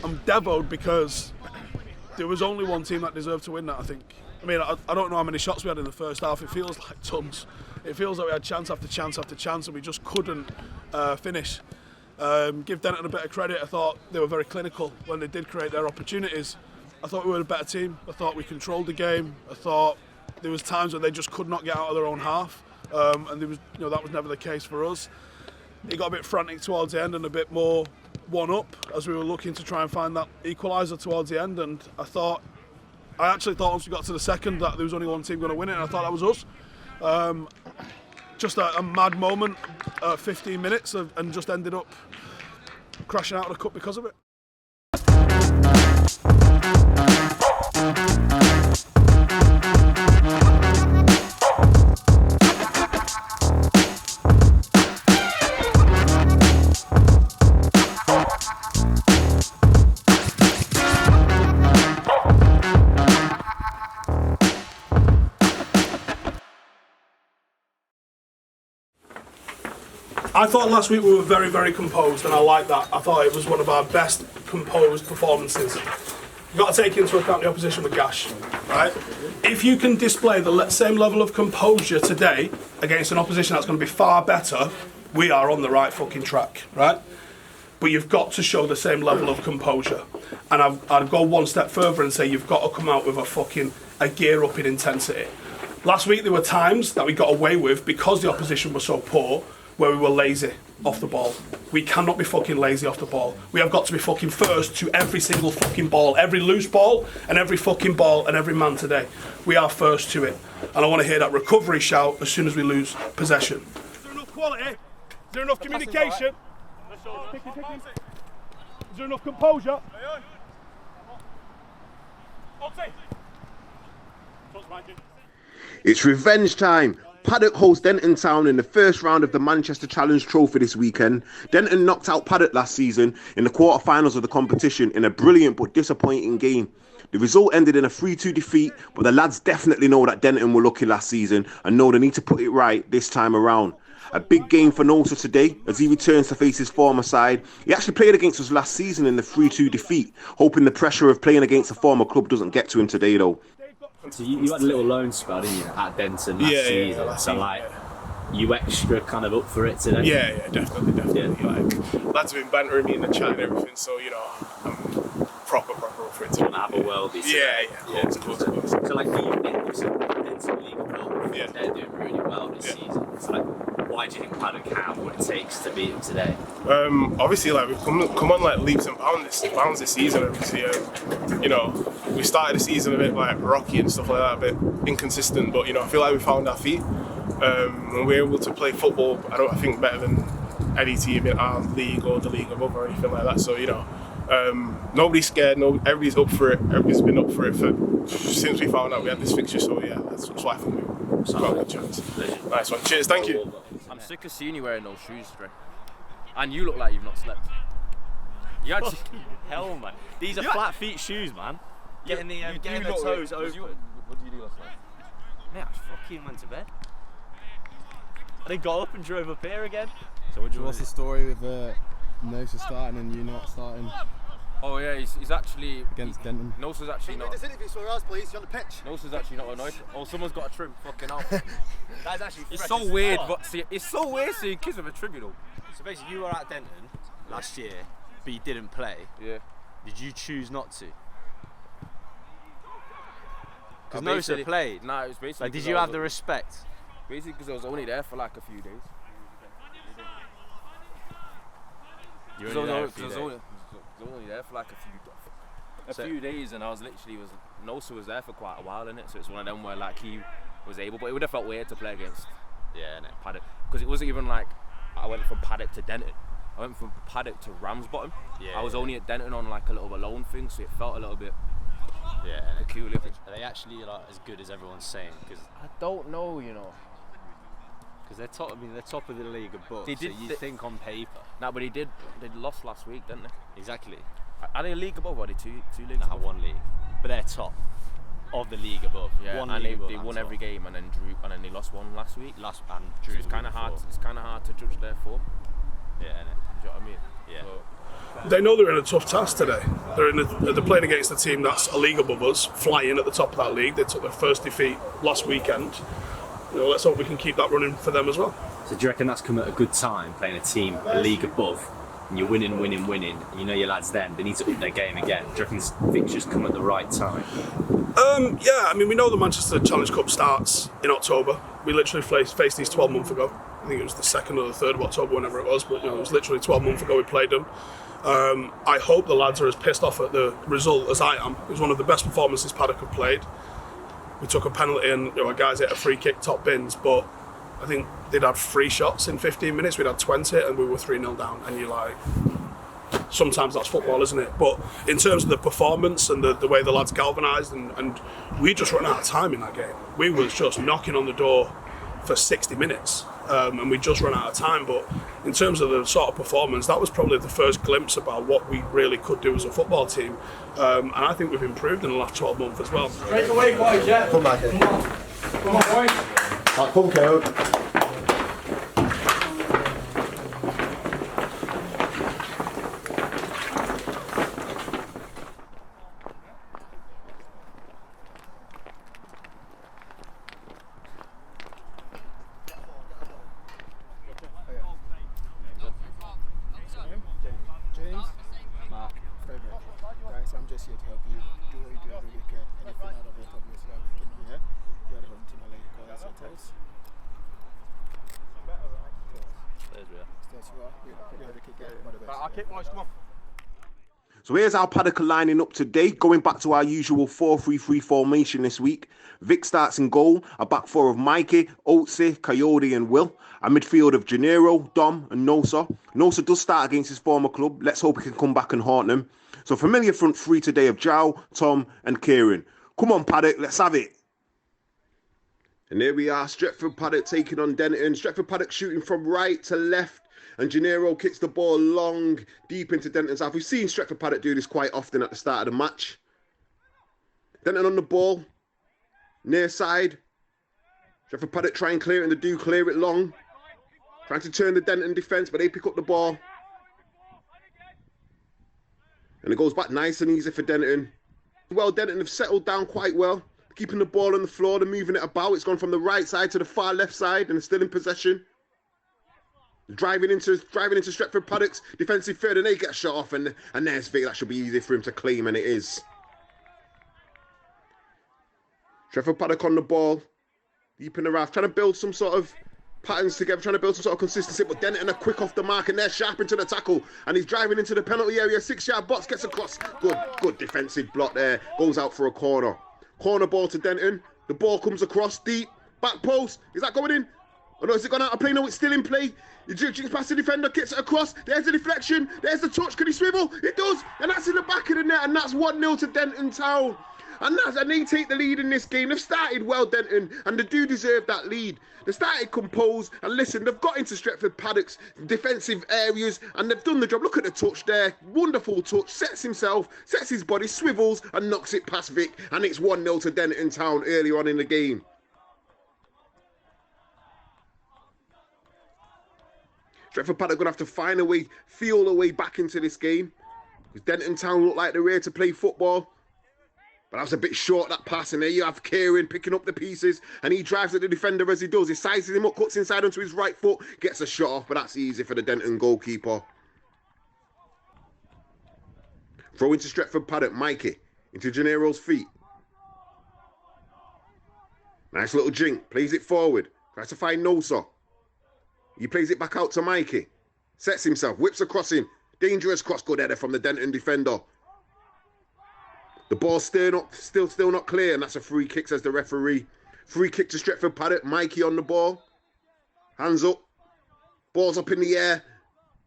I'm devoed because there was only one team that deserved to win that, I think. I mean, I don't know how many shots we had in the first half. It feels like tons. It feels like we had chance after chance after chance and we just couldn't finish. Give Denton a bit of credit. I thought they were very clinical when they did create their opportunities. I thought we were a better team. I thought we controlled the game. I thought there was times when they just could not get out of their own half, and there was, that was never the case for us. It got a bit frantic towards the end and a bit more one up as we were looking to try and find that equaliser towards the end. And I actually thought once we got to the second that there was only one team going to win it, and I thought that was us. Just a mad moment, 15 minutes, and just ended up crashing out of the cup because of it. I thought last week we were very, very composed, and I like that. I thought it was one of our best composed performances. You've got to take into account the opposition with Gash, right? If you can display the same level of composure today against an opposition that's going to be far better, we are on the right fucking track, right? But you've got to show the same level of composure. And I'd go one step further and say you've got to come out with a gear up in intensity. Last week there were times that we got away with because the opposition was so poor, where we were lazy off the ball. We cannot be fucking lazy off the ball. We have got to be fucking first to every single fucking ball, every loose ball and every fucking ball and every man today. We are first to it. And I want to hear that recovery shout as soon as we lose possession. Is there enough quality? Is there enough communication? Is there enough composure? It's revenge time. Paddock hosts Denton Town in the first round of the Manchester Challenge Trophy this weekend. Denton knocked out Paddock last season in the quarter-finals of the competition in a brilliant but disappointing game. The result ended in a 3-2 defeat, but the lads definitely know that Denton were lucky last season and know they need to put it right this time around. A big game for Nosa today as he returns to face his former side. He actually played against us last season in the 3-2 defeat, hoping the pressure of playing against a former club doesn't get to him today though. So you had a little loan spell, didn't you, at Denton last season? So you extra kind of up for it today? Yeah, definitely. Yeah. Like, lads have been bantering me in the chat and everything, so I'm proper up for it today. Have a worldie. Yeah. Of course. So like you've been to Denton League Cup, they're doing really well this season. So like, why do you think Paddock have what it takes to beat them today? Obviously, like we've come on like leaps and bounds this season. Obviously, we started the season a bit like rocky and stuff like that, a bit inconsistent. But I feel like we found our feet and we're able to play football. I think better than any team in our league or the league above or anything like that. So nobody's scared. Everybody's up for it. Everybody's been up for it since we found out we had this fixture. So yeah, that's why I think we've got a good chance. Nice one. Cheers. Thank you. I'm sick of seeing you wearing those shoes, Stretford. And you look like you've not slept. You actually, hell, man. These are flat feet shoes, man. Getting the toes over. What did you do last night? Mate, I fucking went to bed. And then got up and drove up here again. So what's the story with Nosa starting and you not starting? Oh yeah, he's actually against Denton. Nosa's actually not. This interview for us, please. You're on the pitch. Nosa's actually not annoyed. Oh, someone's got a trim. Fucking hell. That's actually. It's so weird, but it's so weird seeing kids with a tribunal. So basically, you were at Denton last year, but you didn't play. Yeah. Did you choose not to? Because Nosa played. Nah, it was basically. Like, did you have the respect? Basically, because I was only there for like a few days. You were only there for I was only there for like a few days, and I was literally Nosa was there for quite a while in it, so it's one of them where like he was able, but it would have felt weird to play against Paddock, because it wasn't even like I went from Paddock to Denton. I went from Paddock to Ramsbottom. I was only at Denton on like a little bit loan thing, so it felt a little bit peculiar. Are they actually like as good as everyone's saying? Because I don't know, because they're top. I mean, they're top of the league above. So you think on paper. Nah, but they lost last week, didn't they? Exactly. Are they a league above or are they two leagues above? One league. But they're top of the league above. Yeah, one and league they won every game and then drew, and then they lost one last week. And drew. So it's kind of hard to judge their form. Yeah, innit? you know what I mean? Yeah. So, They know they're in a tough task today. They're playing against a team that's a league above us, flying at the top of that league. They took their first defeat last weekend. Let's hope we can keep that running for them as well. So do you reckon that's come at a good time, playing a team, a league above, and you're winning, and you know your lads then, they need to up their game again. Do you reckon this fixture's come at the right time? Yeah, I mean, we know the Manchester Challenge Cup starts in October. We literally faced these 12 months ago. I think it was the 2nd or the 3rd of October, whenever it was, but it was literally 12 months ago we played them. I hope the lads are as pissed off at the result as I am. It was one of the best performances Paddock have played. We took a penalty and our guys hit a free kick top bins, but I think they'd had 3 shots in 15 minutes, we'd had 20 and we were 3-0 down, and you're like, sometimes that's football, isn't it? But in terms of the performance and the way the lads galvanised, and we just ran out of time in that game. We was just knocking on the door for 60 minutes and we just ran out of time. But in terms of the sort of performance, that was probably the first glimpse about what we really could do as a football team, and I think we've improved in the last 12 months as well. Straight away, boys, yeah. Come back in. Come on, boys. Right, come, Caleb. James? Mark. Frederick. Guys, I'm just here to help you do what you do every weekend. Anything out of it, obviously, I'll make it known, yeah? You're the home team, I'll let you call us hotels. there's real. Yes, you are. You're the kicker. One of the best. I'll kick, boys, come on. So here's how Paddock are lining up today. Going back to our usual 4-3-3 formation this week. Vic starts in goal. A back four of Mikey, Oatsy, Coyote and Will. A midfield of Gennaro, Dom and Nosa. Nosa does start against his former club. Let's hope he can come back and haunt them. So familiar front three today of Jow, Tom and Kieran. Come on, Paddock, let's have it. And there we are, Stretford Paddock taking on Denton. Stretford Paddock shooting from right to left. And Gennaro kicks the ball long, deep into Denton's half. We've seen Stretford Paddock do this quite often at the start of the match. Denton on the ball. Near side. Stretford Paddock try and clear it, and they do clear it long. Trying to turn the Denton defence, but they pick up the ball. And it goes back nice and easy for Denton. Well, Denton have settled down quite well. Keeping the ball on the floor, they're moving it about. It's gone from the right side to the far left side, and they're still in possession. Driving into Stretford Paddock's defensive third, and they get shot off, and there's Vic. That should be easy for him to claim, and it is. Stretford Paddock on the ball, deep in the half, trying to build some sort of patterns together, trying to build some sort of consistency, but Denton are quick off the mark, and they're sharp into the tackle, and he's driving into the penalty area, 6-yard box, gets across. Good defensive block there, goes out for a corner. Corner ball to Denton, the ball comes across, deep, back post, is that going in? Oh no, is it gone out of play? No, it's still in play. He jigs past the defender, gets it across. There's the deflection. There's the touch. Can he swivel? It does. And that's in the back of the net. And that's 1-0 to Denton Town. And they take the lead in this game. They've started well, Denton, and they do deserve that lead. They started composed, and listen, they've got into Stretford Paddock's defensive areas, and they've done the job. Look at the touch there. Wonderful touch. Sets himself, sets his body, swivels, and knocks it past Vic. And it's 1-0 to Denton Town earlier on in the game. Stretford Paddock are going to have to find a way, feel a way back into this game. Because Denton Town look like they're here to play football. But that was a bit short, that pass. And there you have Kieran picking up the pieces. And he drives at the defender as he does. He sizes him up, cuts inside onto his right foot. Gets a shot off, but that's easy for the Denton goalkeeper. Throw into Stretford Paddock, Mikey. Into Gennaro's feet. Nice little jink. Plays it forward. Tries to find Nosa. He plays it back out to Mikey. Sets himself, whips across him. Dangerous cross, good header from the Denton defender. The ball's still not clear, and that's a free kick, says the referee. Free kick to Stretford Paddock. Mikey on the ball. Hands up. Ball's up in the air.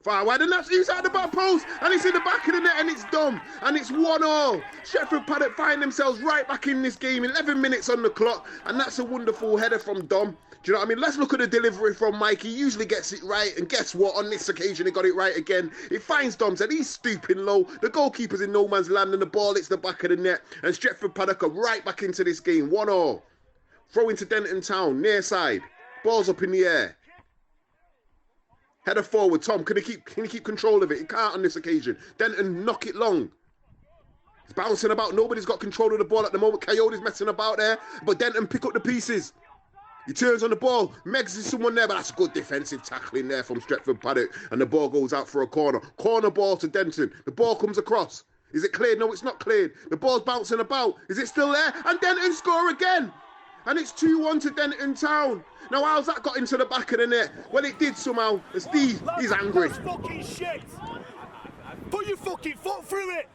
Far wide, and that's inside the back post, and it's in the back of the net, and it's done, and it's 1-1. Stretford Paddock find themselves right back in this game, 11 minutes on the clock, and that's a wonderful header from Dom. Do you know what I mean? Let's look at the delivery from Mike. He usually gets it right, and guess what? On this occasion, he got it right again. It finds Dom's head. He's stooping low. The goalkeeper's in no man's land, and the ball hits the back of the net, and Stretford Paddock are right back into this game. 1-1. Throw into Denton Town, near side. Ball's up in the air. Header forward. Tom, can he keep control of it? He can't on this occasion. Denton knock it long. It's bouncing about. Nobody's got control of the ball at the moment. Coyote's messing about there, but Denton pick up the pieces. He turns on the ball. Meggs is someone there, but that's good defensive tackling there from Stretford Paddock, and the ball goes out for a corner. Corner ball to Denton. The ball comes across. Is it cleared? No, it's not cleared. The ball's bouncing about. Is it still there? And Denton score again. And it's 2-1 to Denton Town. Now, how's that got into the back of the net? Well, it did somehow. And Steve, he's angry. That's fucking shit. Put your fucking foot through it.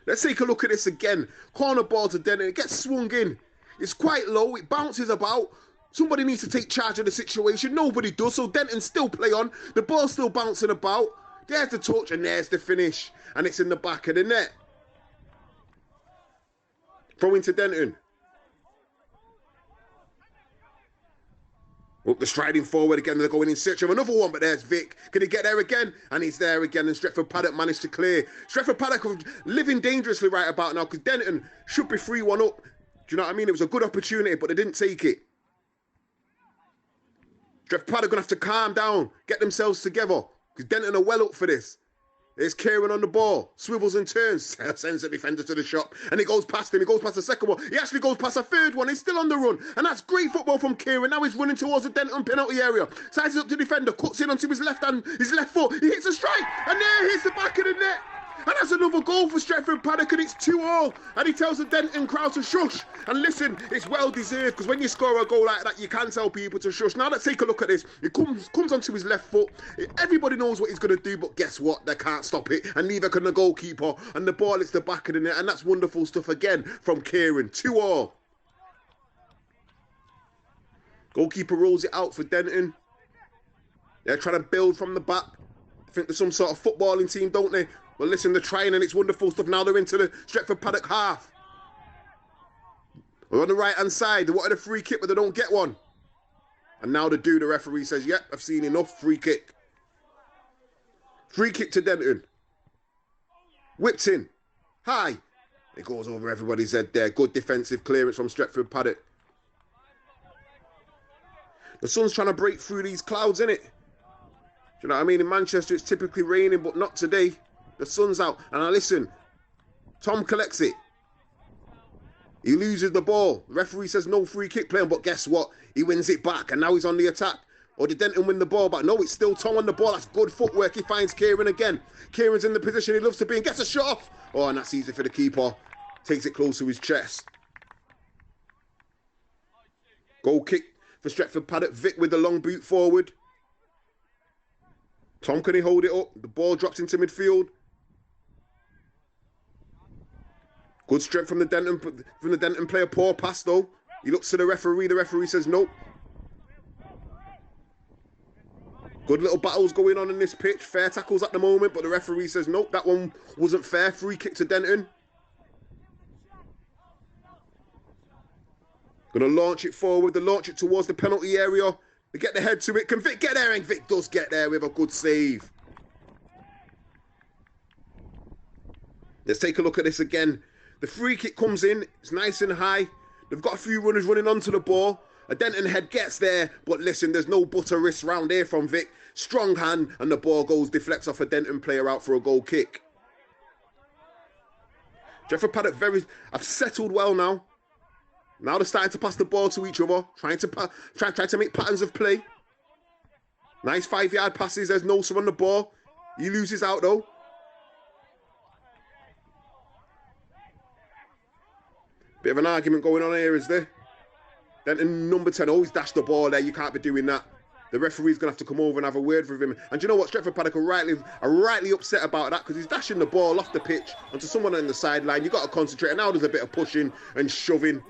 Let's take a look at this again. Corner ball to Denton. It gets swung in. It's quite low. It bounces about. Somebody needs to take charge of the situation. Nobody does. So Denton still play on. The ball's still bouncing about. There's the touch and there's the finish. And it's in the back of the net. Throw into Denton. Up the striding forward again. They're going in search of another one, but there's Vic. Can he get there again? And he's there again. And Stretford Paddock managed to clear. Stretford Paddock are living dangerously right about now because Denton should be 3-1 up. Do you know what I mean? It was a good opportunity, but they didn't take it. Stretford Paddock are going to have to calm down, get themselves together because Denton are well up for this. There's Kieran on the ball, swivels and turns, sends the defender to the shop, and he goes past him. He goes past the second one. He actually goes past a third one. He's still on the run, and that's great football from Kieran. Now he's running towards the Denton penalty area. Sizes up to the defender, cuts in onto his left hand, his left foot. He hits a strike, and there hits the back of the net. And that's another goal for Stretford Paddock, and it's 2-2. And he tells the Denton crowd to shush. And listen, it's well deserved, because when you score a goal like that, you can tell people to shush. Now let's take a look at this. It comes onto his left foot. Everybody knows what he's going to do, but guess what? They can't stop it, and neither can the goalkeeper. And the ball hits the back of the net, and that's wonderful stuff again from Kieran. 2-2. Goalkeeper rolls it out for Denton. They're trying to build from the back. I think there's some sort of footballing team, don't they? Well, listen, they're trying and it's wonderful stuff. Now they're into the Stretford Paddock half. We're on the right-hand side. They wanted a free kick, but they don't get one. And now the referee says, yep, I've seen enough. Free kick. Free kick to Denton. Whipped in. High. It goes over everybody's head there. Good defensive clearance from Stretford Paddock. The sun's trying to break through these clouds, innit? Do you know what I mean? In Manchester, it's typically raining, but not today. The sun's out. And now listen, Tom collects it. He loses the ball. The referee says no free kick playing, but guess what? He wins it back, and now he's on the attack. Or did Denton win the ball back? No, it's still Tom on the ball. That's good footwork. He finds Kieran again. Kieran's in the position he loves to be and gets a shot off. Oh, and that's easy for the keeper. Takes it close to his chest. Goal kick for Stretford Paddock. Vic with the long boot forward. Tom, can he hold it up? The ball drops into midfield. Good strength from the Denton player. Poor pass though. He looks to the referee. The referee says nope. Good little battles going on in this pitch. Fair tackles at the moment, but the referee says nope. That one wasn't fair. Free kick to Denton. Gonna launch it forward. They launch it towards the penalty area. They get the head to it. Can Vic get there? And Vic does get there with a good save. Let's take a look at this again. The free kick comes in. It's nice and high. They've got a few runners running onto the ball. A Denton head gets there. But listen, there's no butter wrist round here from Vic. Strong hand. And the ball deflects off a Denton player out for a goal kick. Stretford Paddock have settled well now. Now they're starting to pass the ball to each other. Trying to make patterns of play. Nice 5-yard passes. There's Nosa on the ball. He loses out though. Bit of an argument going on here, is there? Denton number 10 always dashed the ball there. You can't be doing that. The referee's going to have to come over and have a word with him. And you know what? Stretford Paddock are rightly upset about that because he's dashing the ball off the pitch onto someone on the sideline. You've got to concentrate. And now there's a bit of pushing and shoving.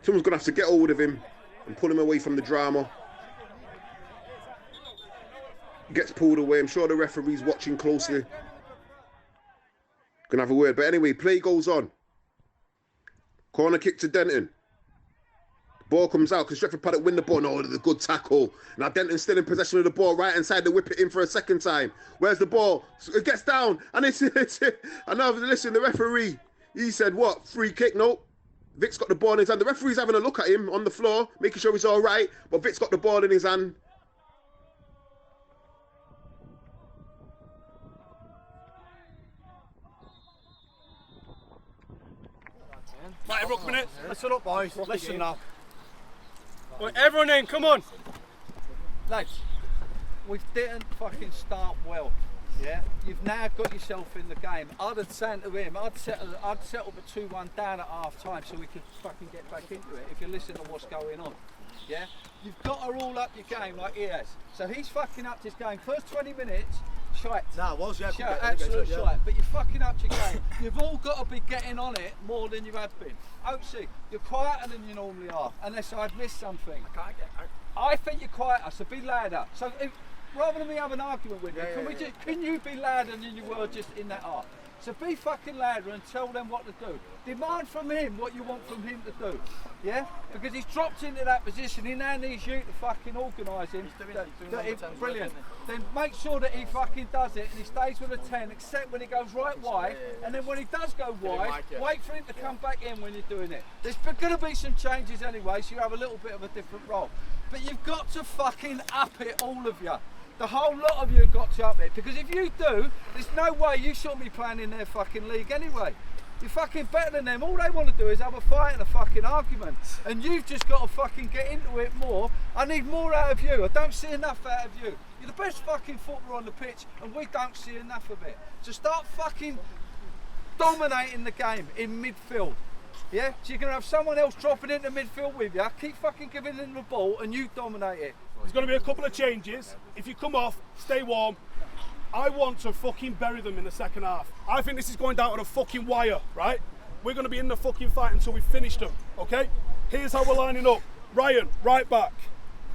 Someone's going to have to get hold of him and pull him away from the drama. He gets pulled away. I'm sure the referee's watching closely. Going to have a word. But anyway, play goes on. Corner kick to Denton. Ball comes out because Stretford Paddock win the ball. No, the good tackle. Now Denton's still in possession of the ball. Right inside, they whip it in for a second time. Where's the ball? It gets down. And it's and now listen, the referee, he said what? Free kick? No. Vic's got the ball in his hand. The referee's having a look at him on the floor, making sure he's all right. But Vic's got the ball in his hand. Right, everyone come in. Listen up, boys. Listen now. Right, everyone in, come on. Lads, we didn't fucking start well. Yeah, you've now got yourself in the game. I'd have said to him, I'd settle for 2-1 down at half time so we could fucking get back into it if you listen to what's going on. Yeah, you've got to roll up your game like he has. So he's fucking up his game. First 20 minutes, shite. Nah, it was, yeah. Shite, absolute shite. But you're fucking up your game. You've all got to be getting on it more than you have been. Oatsy, you're quieter than you normally are, unless I've missed something. I think you're quieter, so be louder. So rather than me have an argument with you, can you be louder than you were just in that half? So be fucking louder and tell them what to do. Demand from him what you want from him to do. Yeah? Because he's dropped into that position, he now needs you to fucking organise him. Brilliant. Then make sure that he fucking does it and he stays with a 10, except when he goes right wide. And then when he does go wide, wait for him to come back in when you're doing it. There's going to be some changes anyway, so you have a little bit of a different role. But you've got to fucking up it, all of you. The whole lot of you have got to up it, because if you do, there's no way you shouldn't be playing in their fucking league anyway. You're fucking better than them. All they want to do is have a fight and a fucking argument. And you've just got to fucking get into it more. I need more out of you. I don't see enough out of you. You're the best fucking footballer on the pitch and we don't see enough of it. So start fucking dominating the game in midfield. Yeah? So you're going to have someone else dropping into midfield with you. Keep fucking giving them the ball and you dominate it. There's going to be a couple of changes. If you come off, stay warm. I want to fucking bury them in the second half. I think this is going down to the fucking wire, right? We're going to be in the fucking fight until we finish them, okay? Here's how we're lining up. Ryan, right back.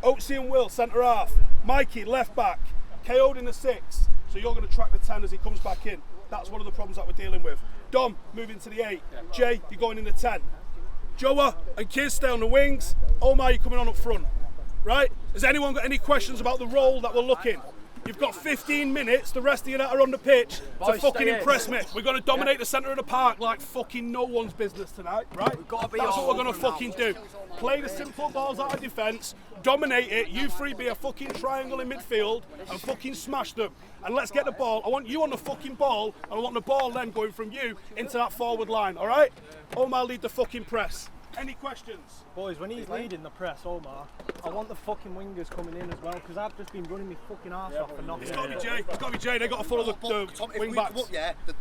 Oatsy and Will, centre half. Mikey, left back. KO'd in the 6. So you're going to track the 10 as he comes back in. That's one of the problems that we're dealing with. Dom, moving to the 8. Jay, you're going in the 10. Joa and Kiz stay on the wings. Omar, you're coming on up front. Right? Has anyone got any questions about the role that we're looking? You've got 15 minutes, the rest of you that are on the pitch, to fucking impress me. We're going to dominate the centre of the park like fucking no one's business tonight, right? That's what we're going to fucking do. Play the simple balls out of defence, dominate it, you three be a fucking triangle in midfield, and fucking smash them. And let's get the ball. I want you on the fucking ball, and I want the ball then going from you into that forward line, alright? Omar, lead the fucking press. Any questions? Boys, when he's leading the press, Omar, I want the fucking wingers coming in as well, because I've just been running my fucking arse off for nothing. It's got to be Jay. It's got to be Jay. They've got to follow the wing backs.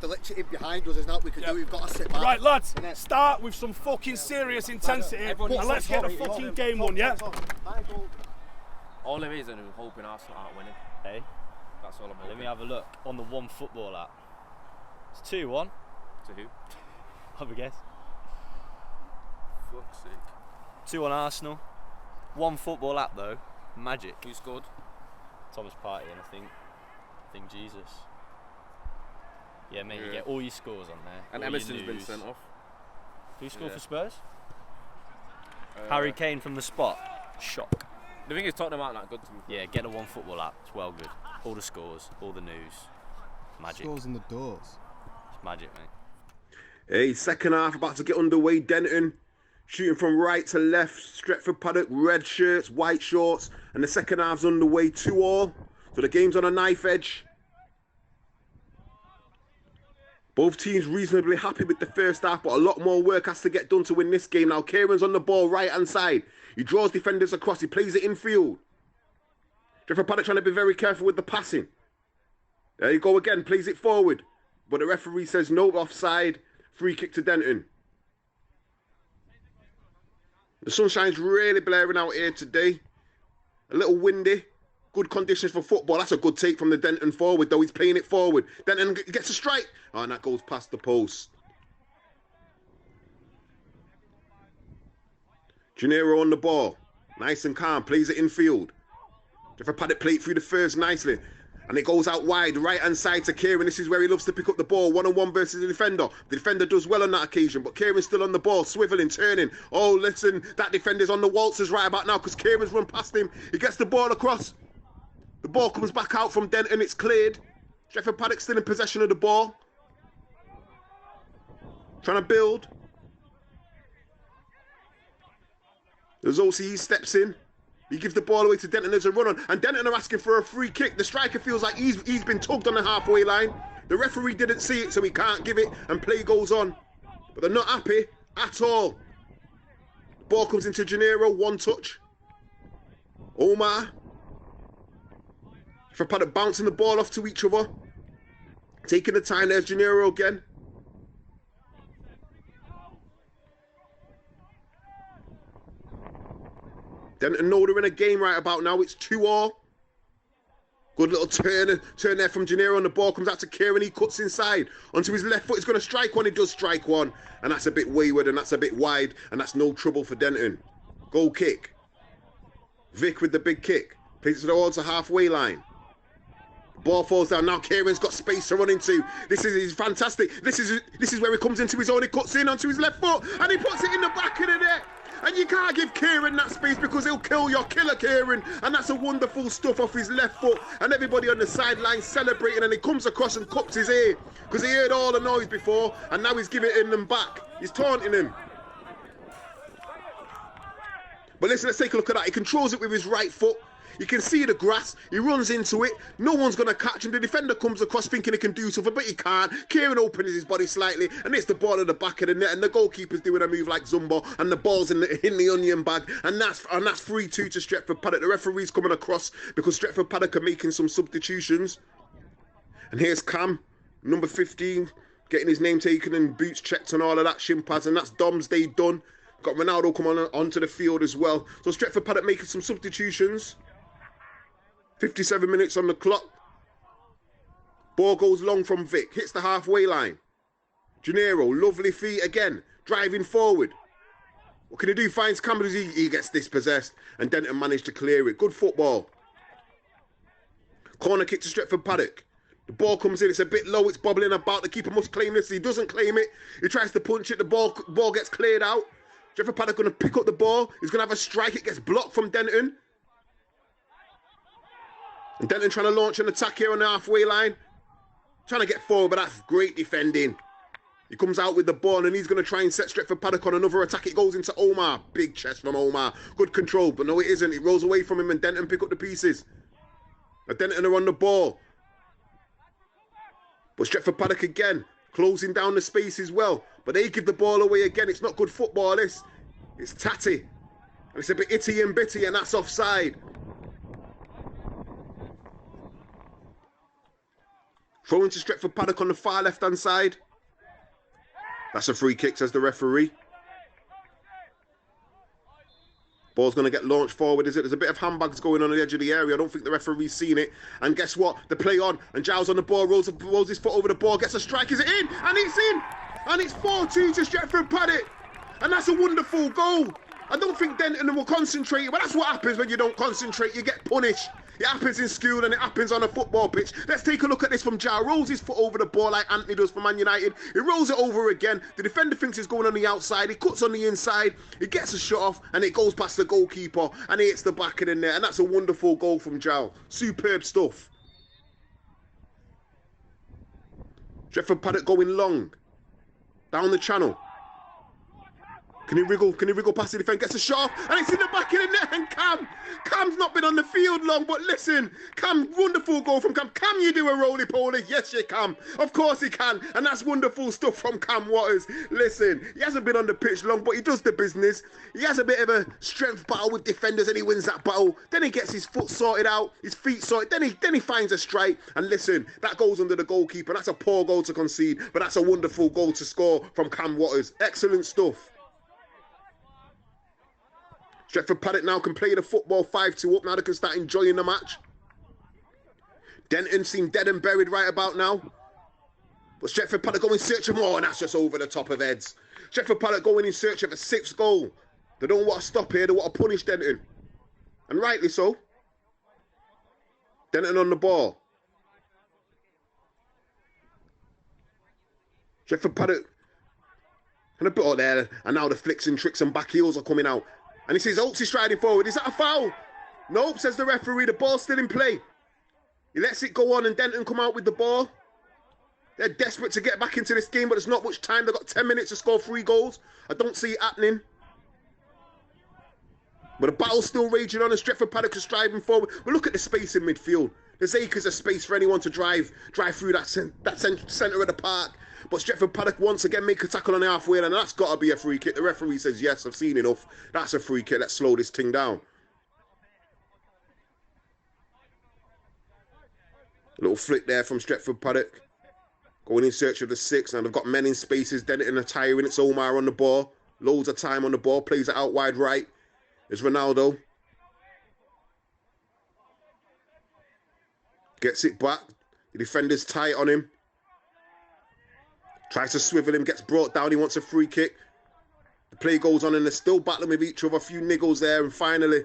The lit behind us is not we can do. We've got to sit back. Right, lads, start with some fucking serious intensity, and let's get the fucking game won, yeah? All it is, and I'm hoping Arsenal aren't winning. Hey, that's all I'm hoping. let me have a look on the One Football app. It's 2-1. To who? Have a guess. Fuck's sake. 2-1 Arsenal. One Football app though, magic. Who scored? Thomas Partey and I think Jesus. Yeah, mate, you get all your scores on there. And Emerson's been sent off. Who scored for Spurs? Harry Kane from the spot. Shock. The thing is, Tottenham aren't that good to me. Yeah, get a One Football app. It's well good. All the scores, all the news. Magic. Scores in the doors. It's magic, mate. Hey, second half about to get underway. Denton shooting from right to left. Stretford Paddock, red shirts, white shorts. And the second half's underway 2-2. So the game's on a knife edge. Both teams reasonably happy with the first half, but a lot more work has to get done to win this game. Now, Kieran's on the ball, right-hand side. He draws defenders across. He plays it infield. Stretford Paddock trying to be very careful with the passing. There you go again, plays it forward. But the referee says no, offside. Free kick to Denton. The sunshine's really blaring out here today. A little windy. Good conditions for football. That's a good take from the Denton forward, though. He's playing it forward. Denton gets a strike. Oh, and that goes past the post. Gennaro on the ball. Nice and calm. Plays it infield. Stretford Paddock played through the first nicely. And it goes out wide, right-hand side to Kieran. This is where he loves to pick up the ball. One-on-one versus the defender. The defender does well on that occasion, but Kieran's still on the ball, swiveling, turning. Oh, listen, that defender's on the waltzers right about now because Kieran's run past him. He gets the ball across. The ball comes back out from Denton. It's cleared. Stretford Paddock still in possession of the ball. Trying to build. There's also he steps in. He gives the ball away to Denton. There's a run on. And Denton are asking for a free kick. The striker feels like he's been tugged on the halfway line. The referee didn't see it, so he can't give it. And play goes on. But they're not happy. at all. Ball comes into Gennaro, one touch. Omar. Stretford Paddock bouncing the ball off to each other. Taking the time, there's Gennaro again. Denton know they're in a game right about now. It's 2-2. Good little turn there from Gennaro, and the ball comes out to Kieran. He cuts inside onto his left foot. He's going to strike one. He does strike one, and that's a bit wayward, and that's a bit wide, and that's no trouble for Denton. Goal kick. Vic with the big kick. Plays it towards the halfway line. Ball falls down. Now Kieran's got space to run into. This is fantastic. This is where he comes into his own. He cuts in onto his left foot, and he puts it in the back of the net. And you can't give Kieran that space because he'll kill your killer Kieran. And that's a wonderful stuff off his left foot. And everybody on the sideline celebrating, and he comes across and cups his ear because he heard all the noise before, and now he's giving them back. He's taunting him. But listen, let's take a look at that. He controls it with his right foot. You can see the grass. He runs into it. No one's going to catch him. The defender comes across thinking he can do something, but he can't. Kieran opens his body slightly and hits the ball at the back of the net, and the goalkeeper's doing a move like Zumba, and the ball's in the onion bag, and that's 3-2 to Stretford Paddock. The referee's coming across because Stretford Paddock are making some substitutions. And here's Cam, number 15, getting his name taken and boots checked and all of that, shin pads, and that's Domsday done. Got Ronaldo coming onto the field as well. So Stretford Paddock making some substitutions. 57 minutes on the clock. Ball goes long from Vic. Hits the halfway line. Gennaro, lovely feet again. Driving forward. What can he do? Finds Campbell. He gets dispossessed. And Denton managed to clear it. Good football. Corner kick to Stretford Paddock. The ball comes in. It's a bit low. It's bobbling about. The keeper must claim this. He doesn't claim it. He tries to punch it. The ball gets cleared out. Stretford Paddock going to pick up the ball. He's going to have a strike. It gets blocked from Denton. And Denton trying to launch an attack here on the halfway line. Trying to get forward, but that's great defending. He comes out with the ball and he's going to try and set Stretford Paddock on another attack. It goes into Omar. Big chest from Omar. Good control, but no, it isn't. It rolls away from him and Denton pick up the pieces. And Denton are on the ball. But Stretford Paddock again, closing down the space as well. But they give the ball away again. It's not good football, this. It's tatty. And it's a bit itty and bitty, and that's offside. Throw into Stretford Paddock on the far left-hand side. That's a free kick, says the referee. Ball's going to get launched forward, is it? There's a bit of handbags going on the edge of the area. I don't think the referee's seen it. And guess what? The play on, and Giles on the ball, rolls his foot over the ball, gets a strike. Is it in? And it's in! And it's 4-2 to Stretford Paddock. And that's a wonderful goal. I don't think Denton will concentrate, but that's what happens when you don't concentrate. You get punished. It happens in school and it happens on a football pitch. Let's take a look at this from Jar. Rolls his foot over the ball like Anthony does for Man United. He rolls it over again. The defender thinks it's going on the outside. He cuts on the inside. He gets a shot off and it goes past the goalkeeper and he hits the back of the net. And that's a wonderful goal from Jar. Superb stuff. Stretford Paddock going long. Down the channel. Can he wriggle past the defence? Gets a shot off, and it's in the back of the net. And Cam's not been on the field long, but listen, Cam, wonderful goal from Cam. Can you do a roly-poly? Yes, you can. Of course he can, and that's wonderful stuff from Cam Waters. Listen, he hasn't been on the pitch long, but he does the business. He has a bit of a strength battle with defenders, and he wins that battle. Then he gets his foot sorted out, his feet sorted. Then he finds a strike, and listen, that goes under the goalkeeper. That's a poor goal to concede, but that's a wonderful goal to score from Cam Waters. Excellent stuff. Stretford Paddock now can play the football 5-2 up. Now they can start enjoying the match. Denton seem dead and buried right about now. But Stretford Paddock going in search of more, and that's just over the top of heads. Stretford Paddock going in search of a 6th goal. They don't want to stop here. They want to punish Denton. And rightly so. Denton on the ball. Stretford Paddock. And a bit out there. And now the flicks and tricks and back heels are coming out. And he says, Oaks is striding forward. Is that a foul? Nope, says the referee. The ball's still in play. He lets it go on and Denton come out with the ball. They're desperate to get back into this game, but there's not much time. They've got 10 minutes to score 3 goals. I don't see it happening. But the battle's still raging on and Stretford Paddock is striving forward. But look at the space in midfield. There's acres of space for anyone to drive through that centre of the park. But Stretford Paddock once again make a tackle on the halfway line, and that's got to be a free kick. The referee says, yes, I've seen enough. That's a free kick. Let's slow this thing down. A little flick there from Stretford Paddock. Going in search of the 6. Now they've got men in spaces. Denton are tiring. It's Omar on the ball. Loads of time on the ball. Plays it out wide right. It's Ronaldo. Gets it back. The defender's tight on him. Tries to swivel him. Gets brought down. He wants a free kick. The play goes on and they're still battling with each other. A few niggles there. And finally,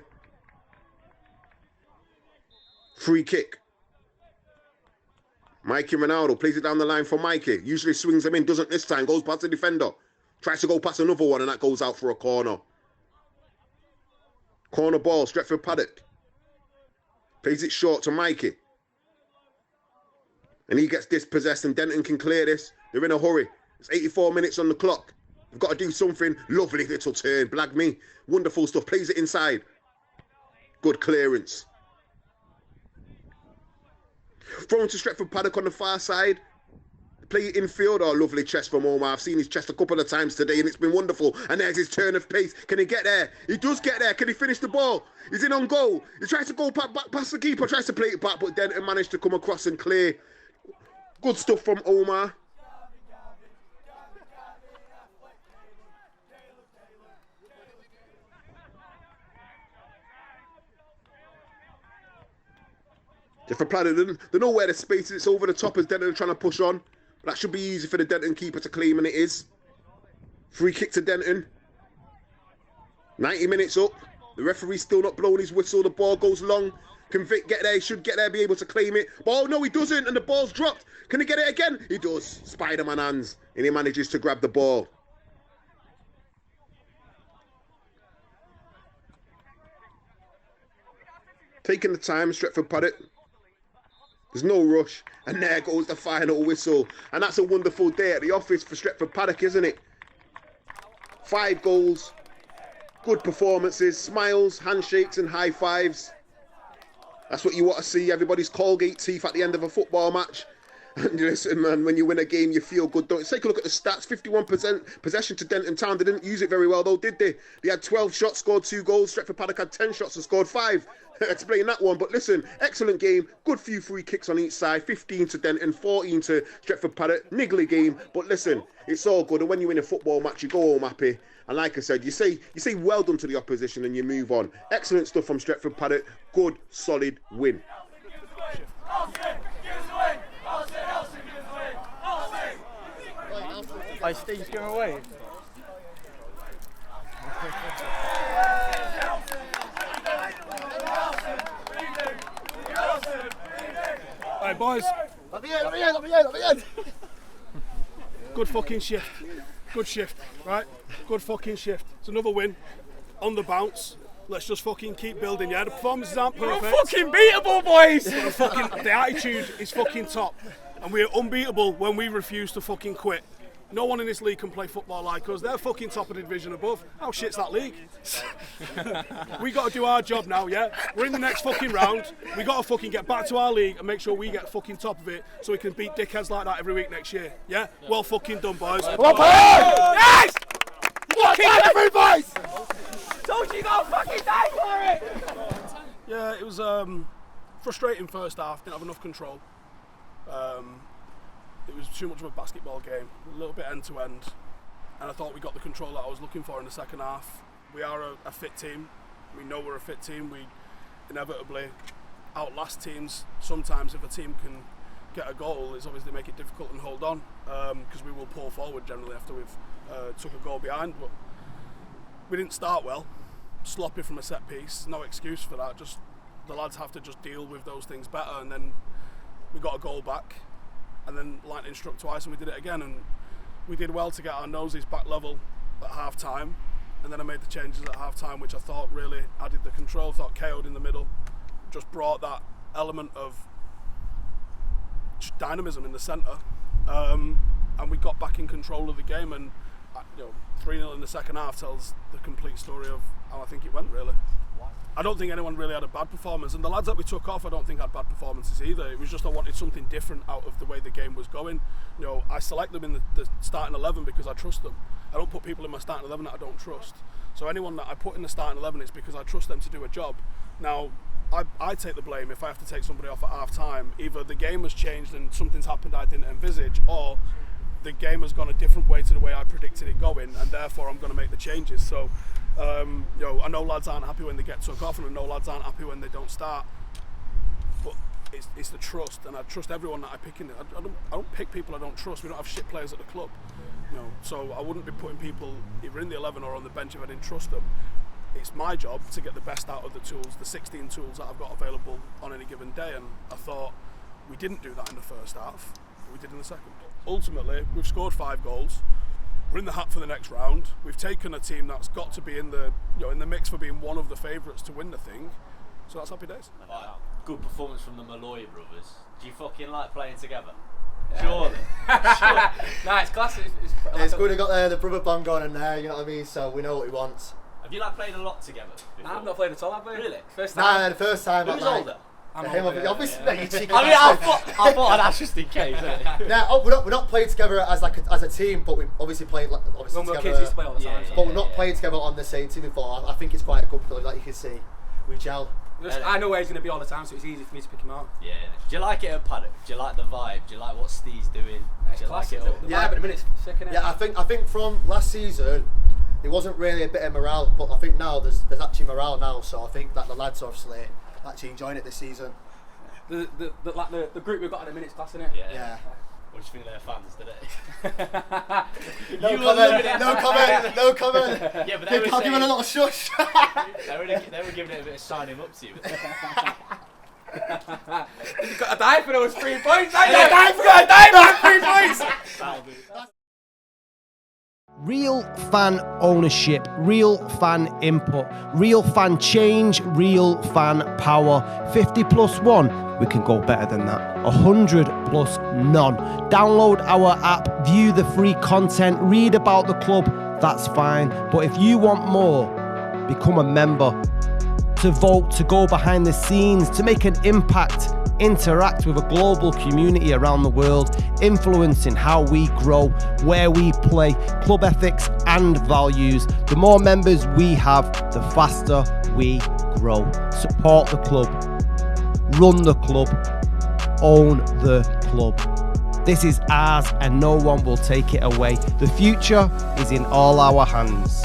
free kick. Mikey Ronaldo plays it down the line for Mikey. Usually swings him in. Doesn't this time. Goes past the defender. Tries to go past another one and that goes out for a corner. Corner ball. Stretford Paddock. Plays it short to Mikey. And he gets dispossessed and Denton can clear this. They're in a hurry. It's 84 minutes on the clock. They've got to do something. Lovely little turn. Blag me. Wonderful stuff. Plays it inside. Good clearance. Thrown to Stretford Paddock on the far side. Play it infield. Oh, lovely chest from Omar. I've seen his chest a couple of times today and it's been wonderful. And there's his turn of pace. Can he get there? He does get there. Can he finish the ball? He's in on goal. He tries to go back past the keeper. Tries to play it back, but Denton managed to come across and clear. Good stuff from Omar. Stretford Paddock, they know where the space is. It's over the top as Denton are trying to push on. But that should be easy for the Denton keeper to claim, and it is. Free kick to Denton. 90 minutes up. The referee's still not blowing his whistle. The ball goes long. Can Vic get there? He should get there, be able to claim it. But oh no, he doesn't, and the ball's dropped. Can he get it again? He does. Spider-Man hands, and he manages to grab the ball. Taking the time, Stretford Paddock. There's no rush. And there goes the final whistle. And that's a wonderful day at the office for Stretford Paddock, isn't it? 5 goals. Good performances. Smiles, handshakes and high fives. That's what you want to see. Everybody's Colgate teeth at the end of a football match. And listen, man, when you win a game, you feel good, don't you? Take a look at the stats. 51% possession to Denton Town. They didn't use it very well, though, did they? They had 12 shots, scored 2 goals. Stretford Paddock had 10 shots and scored 5. Explain that one. But listen, excellent game. Good few free kicks on each side. 15 to Denton, 14 to Stretford Paddock. Niggly game. But listen, it's all good. And when you win a football match, you go home happy. And like I said, you say well done to the opposition and you move on. Excellent stuff from Stretford Paddock. Good, solid win. I Steve's going away. Alright, boys. Let me in. Good fucking shift. Good shift, right? Good fucking shift. It's another win. On the bounce. Let's just fucking keep building, yeah? The performances aren't perfect. We're fucking beatable, boys! The attitude is fucking top. And we're unbeatable when we refuse to fucking quit. No one in this league can play football like us. They're fucking top of the division above. How shit's that league? We got to do our job now, yeah? We're in the next fucking round. We got to fucking get back to our league and make sure we get fucking top of it so we can beat dickheads like that every week next year, yeah? Well fucking done, boys. Yes! Fucking every boys! Told you gotta fucking die for it! Yeah, it was frustrating first half. Didn't have enough control. It was too much of a basketball game, a little bit end to end, and I thought we got the control that I was looking for in the second half. We are a fit team. We know we're a fit team. We inevitably outlast teams. Sometimes if a team can get a goal, it's obviously make it difficult and hold on, because we will pull forward generally after we've took a goal behind. But we didn't start well. Sloppy from a set piece. No excuse for that. Just the lads have to just deal with those things better, and then we got a goal back. And then lightning struck twice and we did it again, and we did well to get our noses back level at half time, and then I made the changes at half time which I thought really added the control. Thought KO'd in the middle just brought that element of dynamism in the centre, and we got back in control of the game, and 3-0 in the second half tells the complete story of how I think it went really. I don't think anyone really had a bad performance, and the lads that we took off I don't think had bad performances either. It was just I wanted something different out of the way the game was going. You know, I select them in the starting 11 because I trust them. I don't put people in my starting 11 that I don't trust. So anyone that I put in the starting 11 is because I trust them to do a job. Now, I take the blame if I have to take somebody off at half time. Either the game has changed and something's happened I didn't envisage, or the game has gone a different way to the way I predicted it going, and therefore I'm going to make the changes. So, you know, I know lads aren't happy when they get took off, and I know lads aren't happy when they don't start. But it's the trust, and I trust everyone that I pick in. I don't pick people I don't trust. We don't have shit players at the club, you know. So I wouldn't be putting people either in the 11 or on the bench if I didn't trust them. It's my job to get the best out of the tools, the 16 tools that I've got available on any given day, and I thought we didn't do that in the first half, but we did in the second. Ultimately, we've scored 5 goals. We're in the hat for the next round. We've taken a team that's got to be in the mix for being one of the favourites to win the thing. So that's happy days. Good performance from the Malloy brothers. Do you fucking like playing together? Yeah. Surely. Nah, it's classic. It's good to got the brother bond going in there, you know what I mean? So we know what he wants. Have you played a lot together before? Nah, I've not played at all, have we? Really? First time? Nah, the first time. Who's older? I'm him, older, yeah, obviously. yeah. You cheeky I mean, I thought I'd ask just in case. Nah, we're not playing together as a team, but we obviously played when we were together. kids, we used to play all the time. But we're not playing together on the same team before. I think it's quite a good feeling, like you can see. We gel. I know where he's going to be all the time, so it's easy for me to pick him out. Yeah. Do you like it at Paddock? Do you like the vibe? Do you like what Steve's doing? Do you like it all? The vibe at the minute's sick, innit? Yeah, I think from last season, there wasn't really a bit of morale, but I think now there's actually morale now. So I think that the lads obviously actually enjoying it this season. The group we've got at the minute's class, innit? Yeah. What do you think of their fans today? No comment. Yeah, but They're giving a little shush. they were giving it a bit of sign him up to you. You've got to die for those 3 points. Got to die for 3 points. Real fan ownership, real fan input, real fan change, real fan power. 50 plus 1, we can go better than that. 100 plus none. Download our app, view the free content, read about the club, that's fine. But if you want more, become a member. To vote, to go behind the scenes, to make an impact, interact with a global community around the world, influencing how we grow, where we play, club ethics and values. The more members we have, the faster we grow. Support the club, run the club, own the club. This is ours and no one will take it away. The future is in all our hands.